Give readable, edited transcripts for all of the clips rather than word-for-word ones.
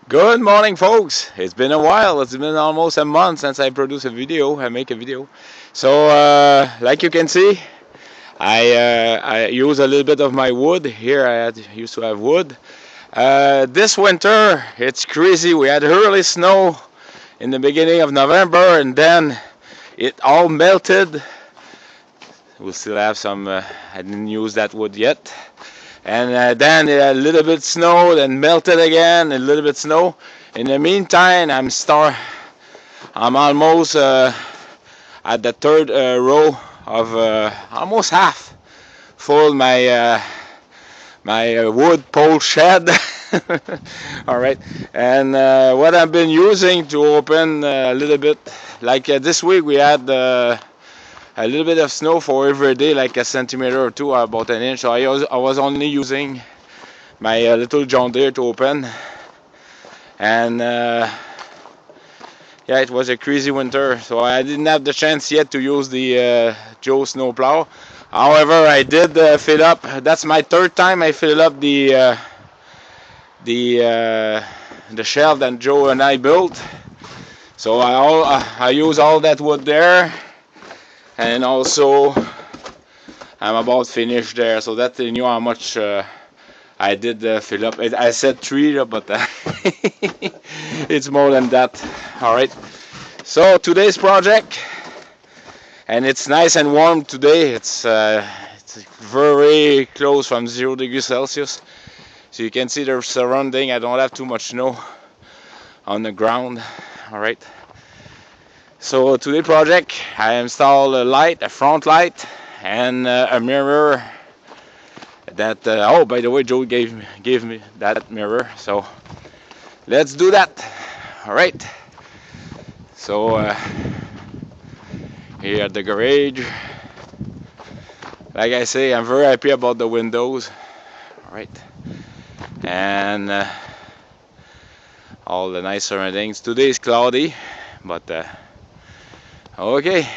Good morning, folks. It's been a while. It's been almost a month since I produced a video. I make a video. So, like you can see, I use a little bit of my wood. Here used to have wood. This winter, it's crazy. We had early snow in the beginning of November, and then it all melted. We'll still have some. I didn't use that wood yet. And then a little bit snow, then melted again, a little bit snow. In the meantime, I'm almost at the third row of almost half full my wood pole shed. All right, and what I've been using to open a little bit, like this week we had a little bit of snow for every day, like a centimeter or two, about an inch. So I was only using my little John Deere to open, and yeah, it was a crazy winter, so I didn't have the chance yet to use the Joe snowplow. However, I did fill up. That's my third time I filled up the shelf that Joe and I built. So I use all that wood there, and also I'm about finished there. So that you know how much I did fill up. I said 3, but it's more than that. All right. So today's project, and it's nice and warm today. It's very close from 0 degrees Celsius. So you can see the surrounding. I don't have too much snow on the ground. All right. So today's project, I installed a light, a front light, and a mirror. That oh, by the way, Joe gave me that mirror. So let's do that. All right. So here at the garage, like I say, I'm very happy about the windows. All right, and all the nice surroundings. Today is cloudy, but okay.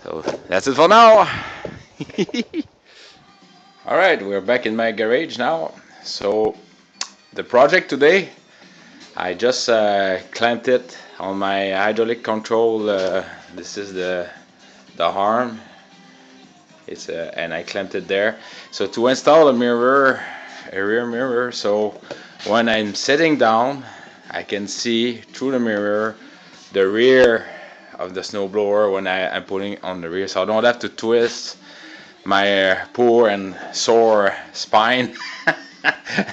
So that's it for now. All right, we're back in my garage now. So the project today, I just clamped it on my hydraulic control. This is the arm. It's and I clamped it there. So to install a mirror, a rear mirror, so when I'm sitting down, I can see through the mirror the rear of the snowblower when I'm putting on the rear, so I don't have to twist my poor and sore spine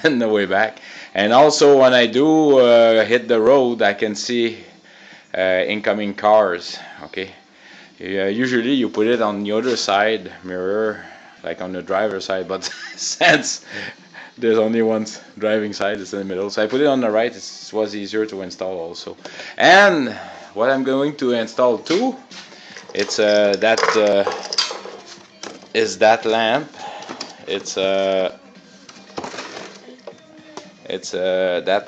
on the way back. And also when I do hit the road, I can see incoming cars. Okay, usually you put it on the other side mirror, like on the driver's side, but since there's only one driving side, it's in the middle, so I put it on the right. It was easier to install also. And what I'm going to install too, it's that lamp. It's that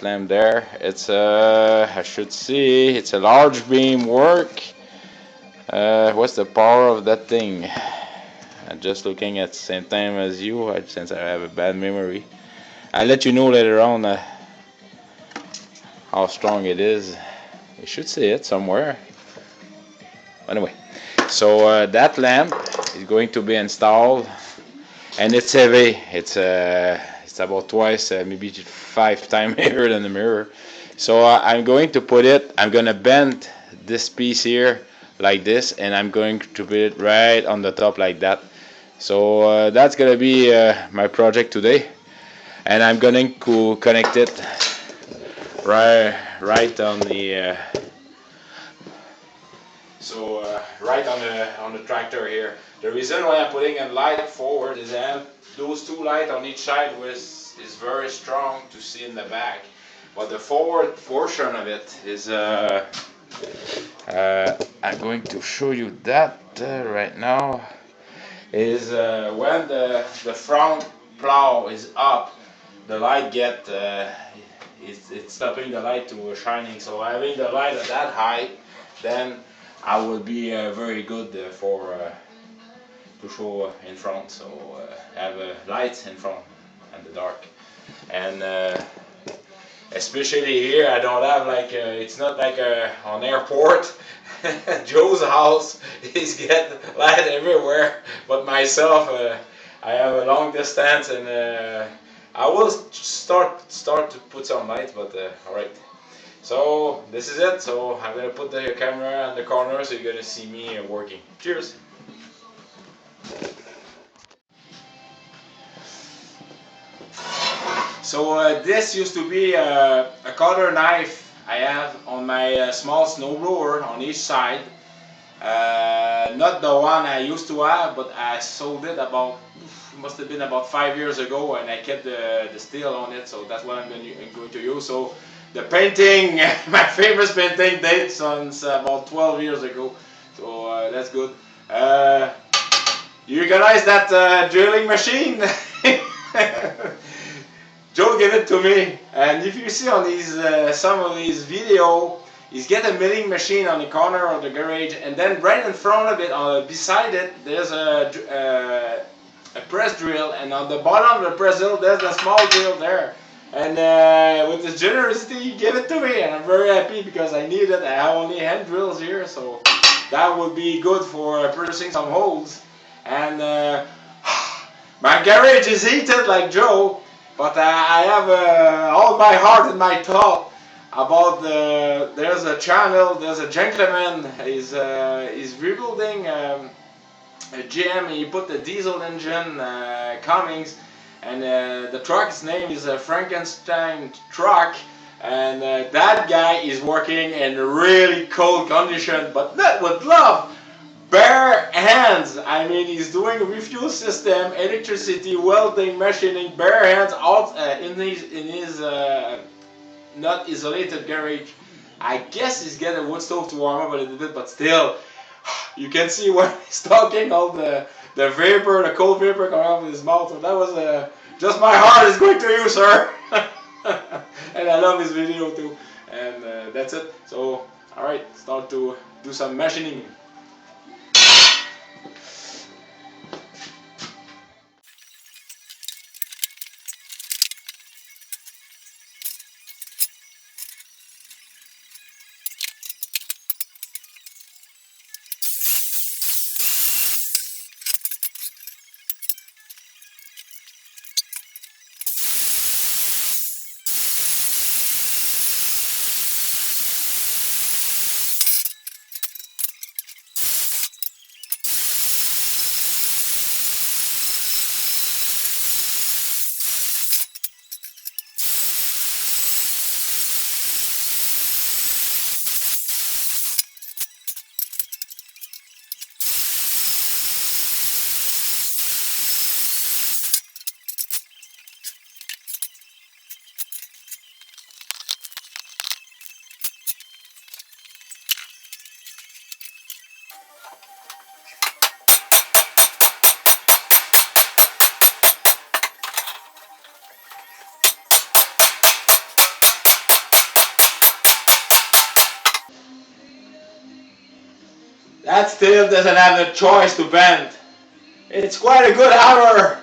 lamp there. It's I should see, it's a large beam work. What's the power of that thing? I'm just looking at the same time as you, since I have a bad memory. I'll let you know later on how strong it is. You should see it somewhere. Anyway, so that lamp is going to be installed, and it's heavy. It's about twice, maybe 5 times heavier than the mirror. So I'm going to put it. I'm gonna bend this piece here like this, and I'm going to put it right on the top like that. So that's gonna be my project today, and I'm going to connect it right on the right on the tractor here. The reason why I'm putting a light forward is that those 2 lights on each side is very strong to see in the back, but the forward portion of it is I'm going to show you that right now, is when the front plow is up, the light it's stopping the light to shining. So having the light at that height, then I will be very good for to show in front. So have lights in front and the dark. And especially here. I don't have like it's not like on airport. Joe's house is get light everywhere, but myself I have a long distance, and I will start to put some lights, but all right. So this is it. So I'm gonna put the camera in the corner, so you're gonna see me working. Cheers. So this used to be a cutter knife I have on my small snowblower on each side. Not the one I used to have, but I sold it about, must have been about 5 years ago, and I kept the steel on it, so that's what I'm going to use. So the painting, my famous painting dates on about 12 years ago, so that's good. You recognize that drilling machine? Joe gave it to me, and if you see on these some of these video, he's get a milling machine on the corner of the garage, and then right in front of it, beside it, there's a press drill, and on the bottom of the press drill, there's a small drill there. And with his generosity, he gave it to me, and I'm very happy because I need it. I have only hand drills here, so that would be good for producing some holes. And my garage is heated like Joe. But I have all my heart and my thought about there's a channel, there's a gentleman, he's rebuilding a GM, he put the diesel engine, Cummins, and the truck's name is a Frankenstein truck, and that guy is working in really cold condition, but not with love. Bare hands. I mean, he's doing refuel system, electricity, welding, machining, bare hands out in his not isolated garage. I guess he's getting a wood stove to warm up a little bit, but still, you can see when he's talking, all the vapor, the cold vapor coming out of his mouth. So that was just my heart is going to you, sir. And I love this video too. And that's it. So, all right, start to do some machining. That still doesn't have the choice to bend. It's quite a good hammer.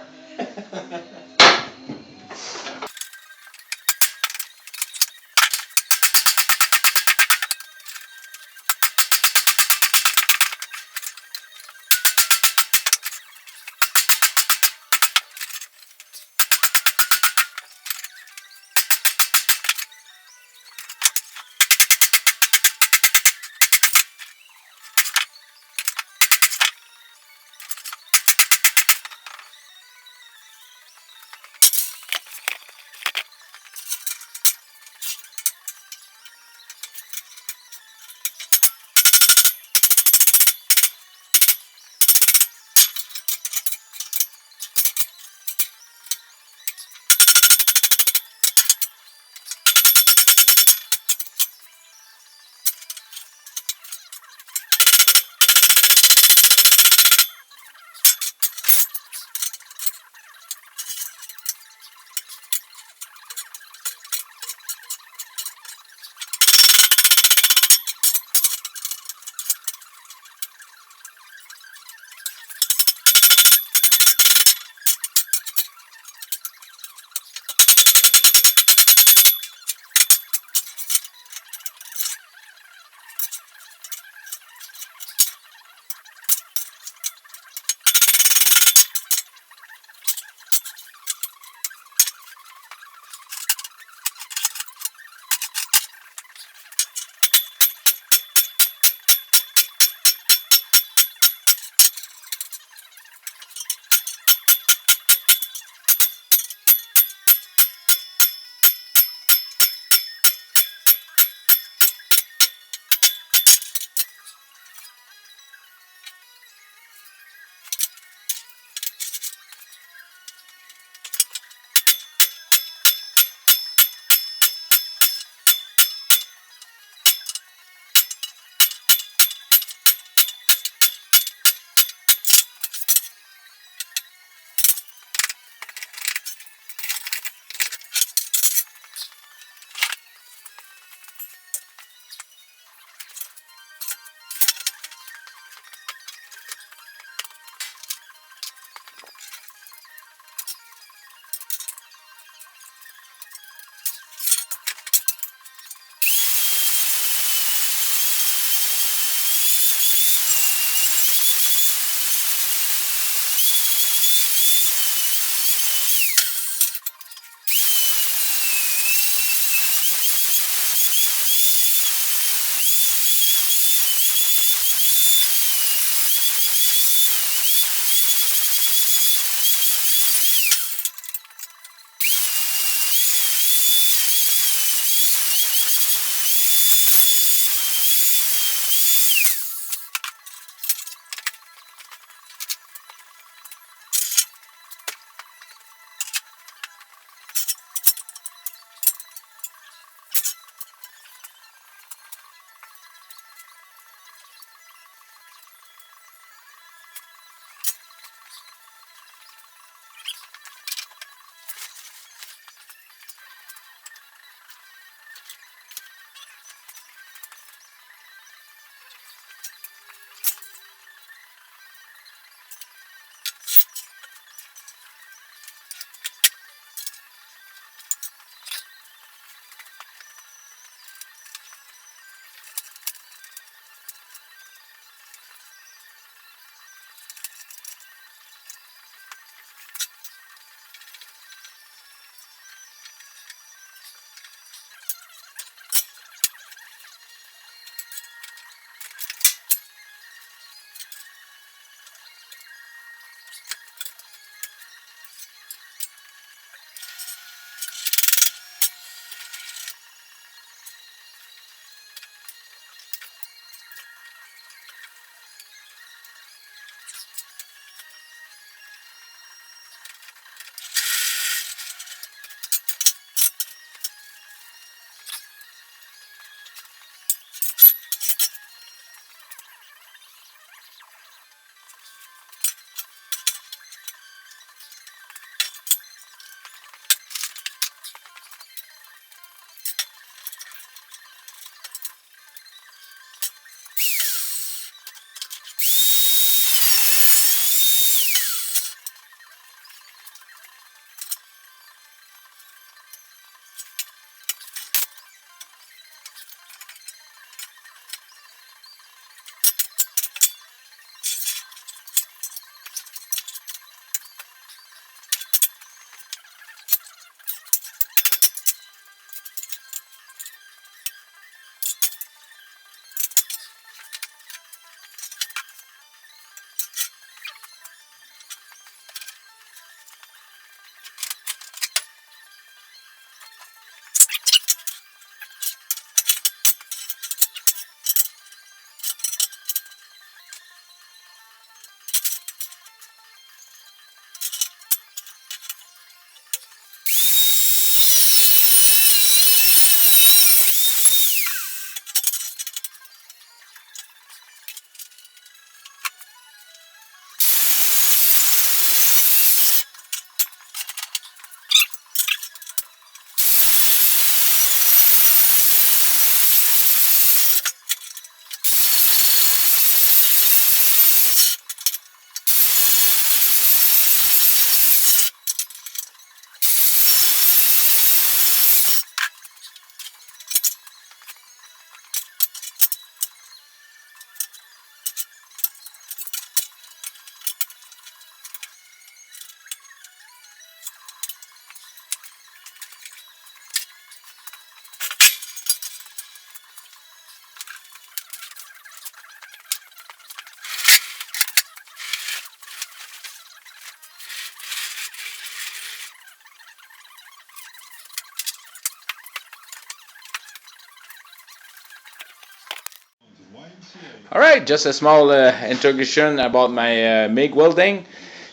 Alright, just a small introduction about my MIG welding.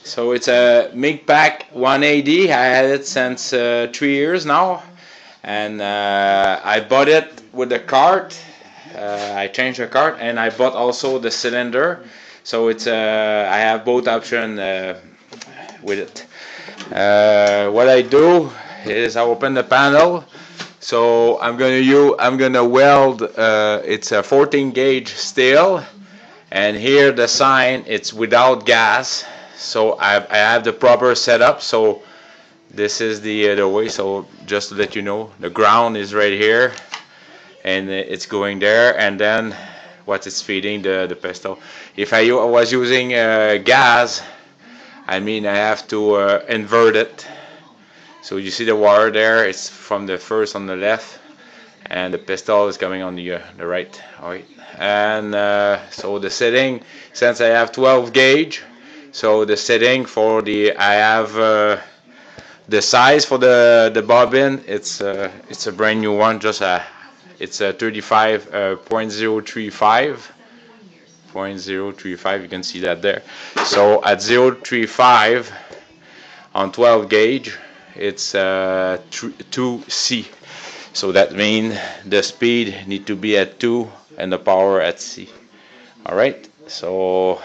So it's a MIG Pack 180. I had it since 3 years now, and I bought it with the cart. I changed the cart, and I bought also the cylinder. So it's I have both options with it. What I do is I open the panel. So I'm gonna weld. It's a 14 gauge steel, and here the sign it's without gas. So I have the proper setup. So this is the way. So just to let you know, the ground is right here, and it's going there, and then what it's feeding the pistol. If I was using gas, I mean I have to invert it. So you see the wire there, it's from the first on the left, and the pistol is coming on the right. All right. And so the setting, since I have 12 gauge, so the setting for I have the size for the bobbin, it's a brand new one, it's a 35.035. 0.035, you can see that there. So at 0.35 on 12 gauge, it's 2C. So that means the speed need to be at 2 and the power at C. Alright, so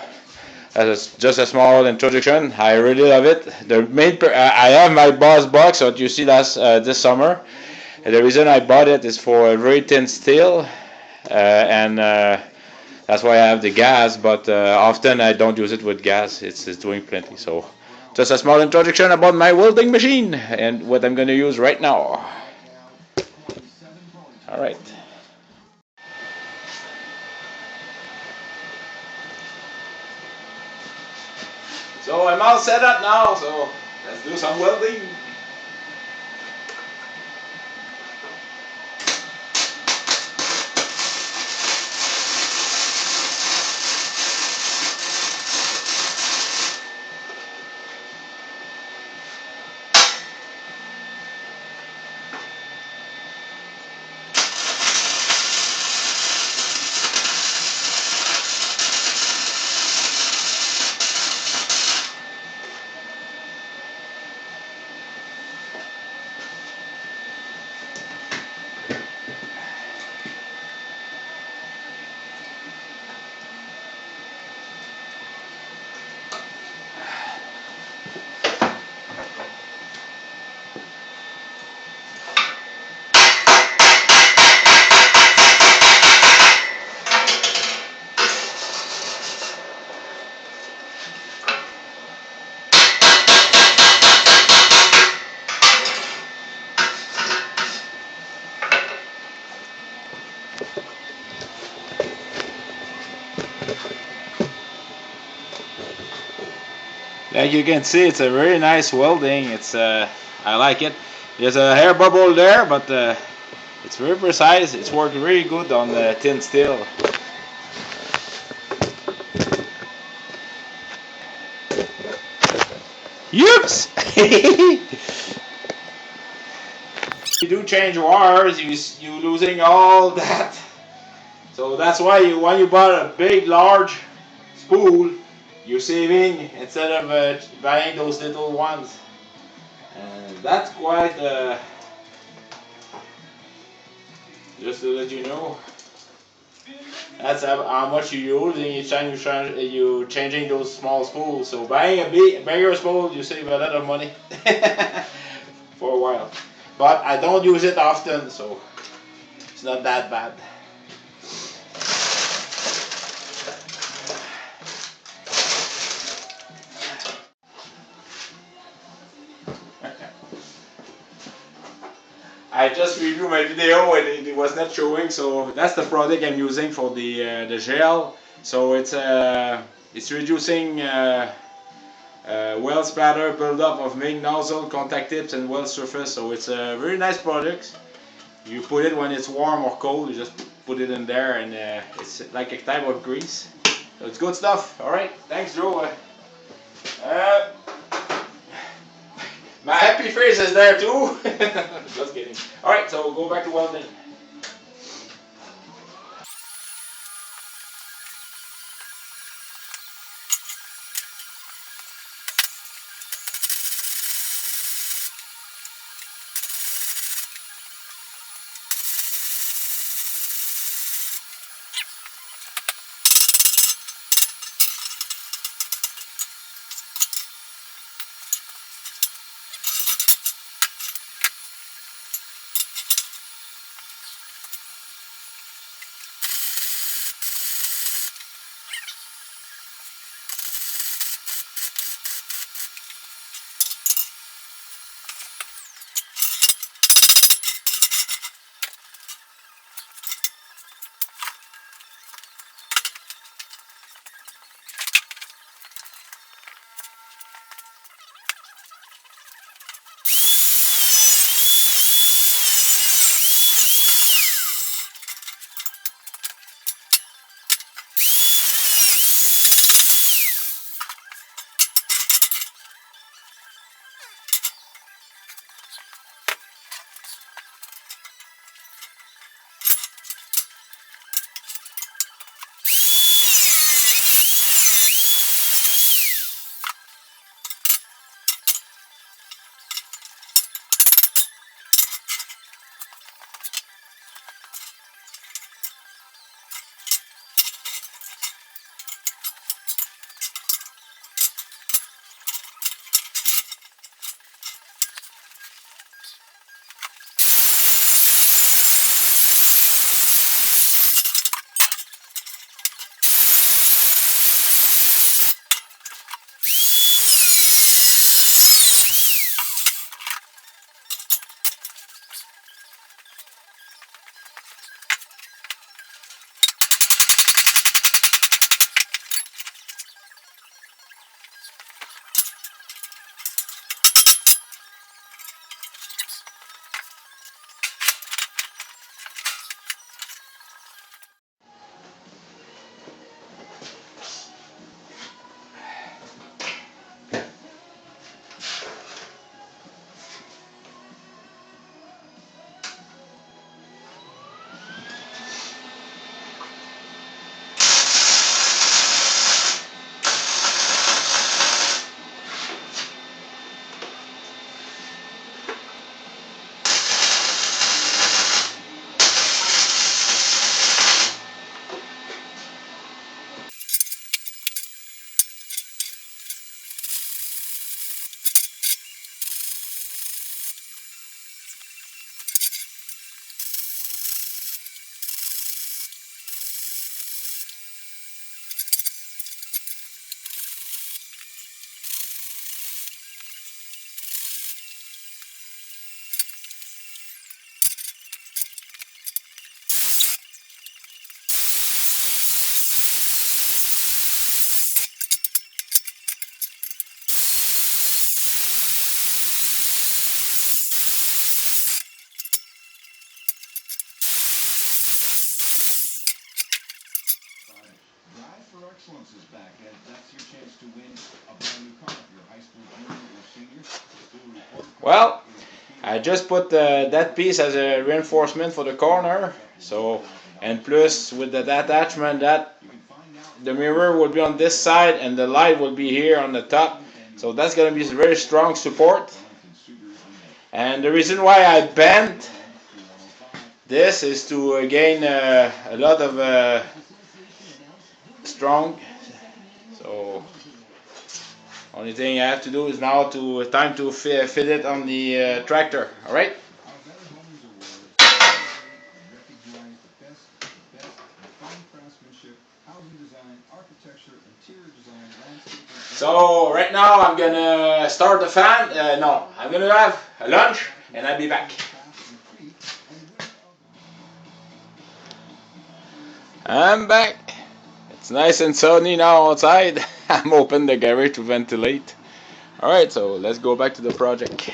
that's just a small introduction. I really love it. I have my Boss box that you see last this summer. And the reason I bought it is for a very thin steel, and that's why I have the gas. But often I don't use it with gas. It's doing plenty. So just a small introduction about my welding machine and what I'm going to use right now. All right. So I'm all set up now. So let's do some welding. Like you can see, it's a very nice welding. I like it. There's a hair bubble there, but it's very precise. It's worked really good on the thin steel. Oops! You do change wires, you losing all that. So that's why when you buy a big, large spool, you're saving instead of buying those little ones. And that's quite, just to let you know, that's how much you're using each time you're changing those small spools. So buying a bigger spool, you save a lot of money for a while. But I don't use it often, so it's not that bad. I just reviewed my video and it was not showing, so that's the product I'm using for the gel. So it's reducing weld spatter, buildup of main nozzle, contact tips, and weld surface. So it's a very nice product. You put it when it's warm or cold. You just put it in there, and it's like a type of grease. So it's good stuff. All right, thanks, Joe. My happy face is there too. Just kidding. Alright, so we'll go back to welding. Well, I just put that piece as a reinforcement for the corner. So, and plus with the attachment, that the mirror will be on this side and the light will be here on the top. So that's going to be very strong support. And the reason why I bent this is to gain a lot of strong. So only thing I have to do is now time to fit it on the tractor. All right. So right now I'm gonna start the fan. No, I'm gonna have a lunch and I'll be back. I'm back. It's nice and sunny now outside. I'm open the garage to ventilate. Alright, so let's go back to the project.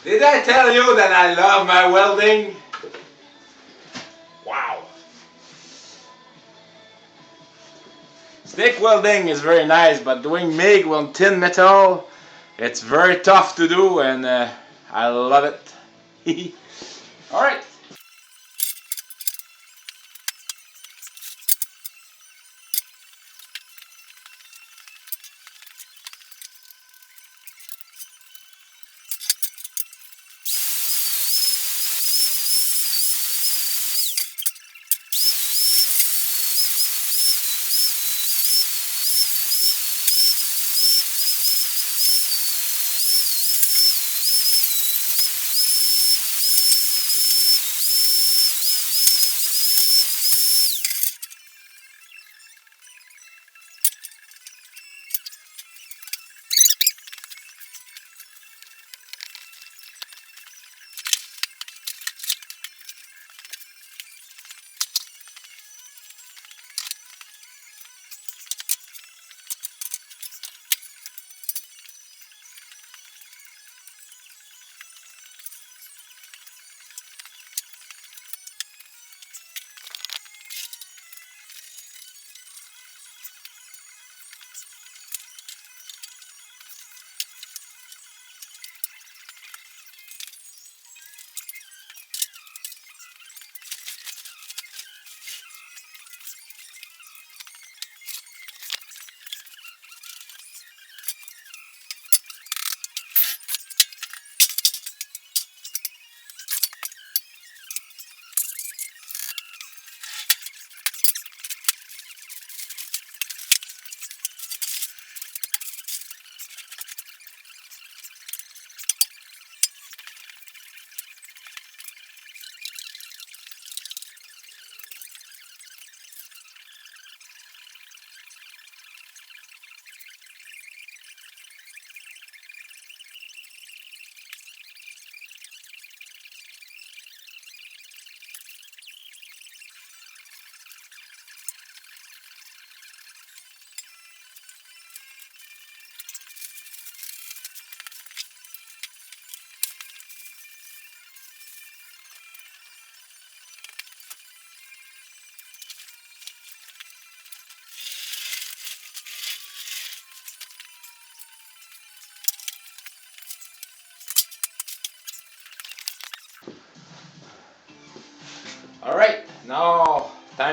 Did I tell you that I love my welding? Wow. Stick welding is very nice, but doing MIG on thin metal, it's very tough to do, and I love it. Alright.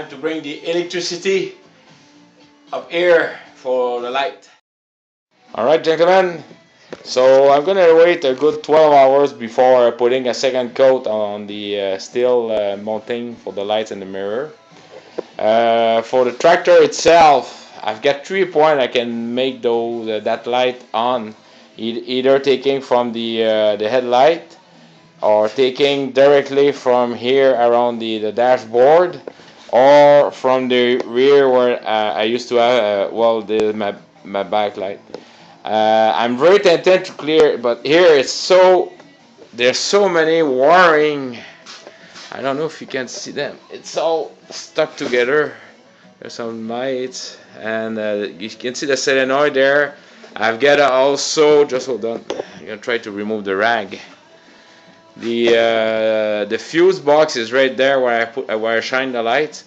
time to bring the electricity up here for the light. Alright gentlemen, so I'm gonna wait a good 12 hours before putting a second coat on the steel mounting for the lights and the mirror. For the tractor itself, I've got 3 points I can make that light on, either taking from the headlight or taking directly from here around the dashboard, or from the rear where I used to have my backlight. I'm very tempted to clear, but here there's so many wiring. I don't know if you can see them. It's all stuck together. There's some lights, and you can see the solenoid there. I've got also, just hold on, I'm gonna try to remove the rag. The fuse box is right there where I shine the lights.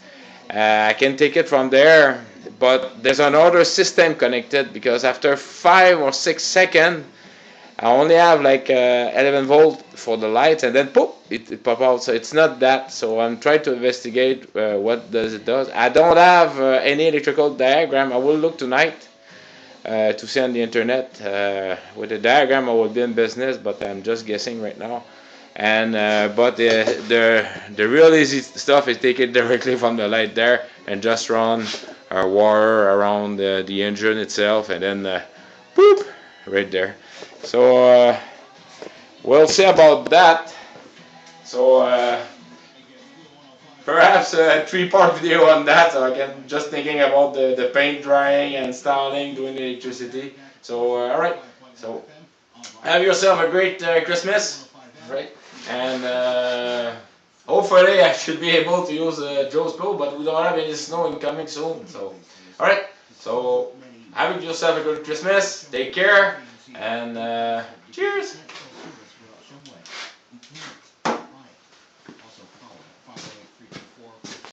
I can take it from there, but there's another system connected, because after 5 or 6 seconds I only have like 11 volt for the lights, and then poof, it pop out. So it's not that. So I'm trying to investigate what it does. I don't have any electrical diagram. I will look tonight to see on the internet. With the diagram I will be in business, but I'm just guessing right now. And but the real easy stuff is take it directly from the light there and just run wire around the engine itself, and then boop, right there. So we'll see about that. So perhaps a 3-part video on that. So I can just thinking about the paint drying and installing, doing the electricity. So all right. So have yourself a great Christmas, right? And hopefully I should be able to use Joe's Pro, but we don't have any snow incoming soon. So all right. So have yourself a good Christmas. Take care. And cheers!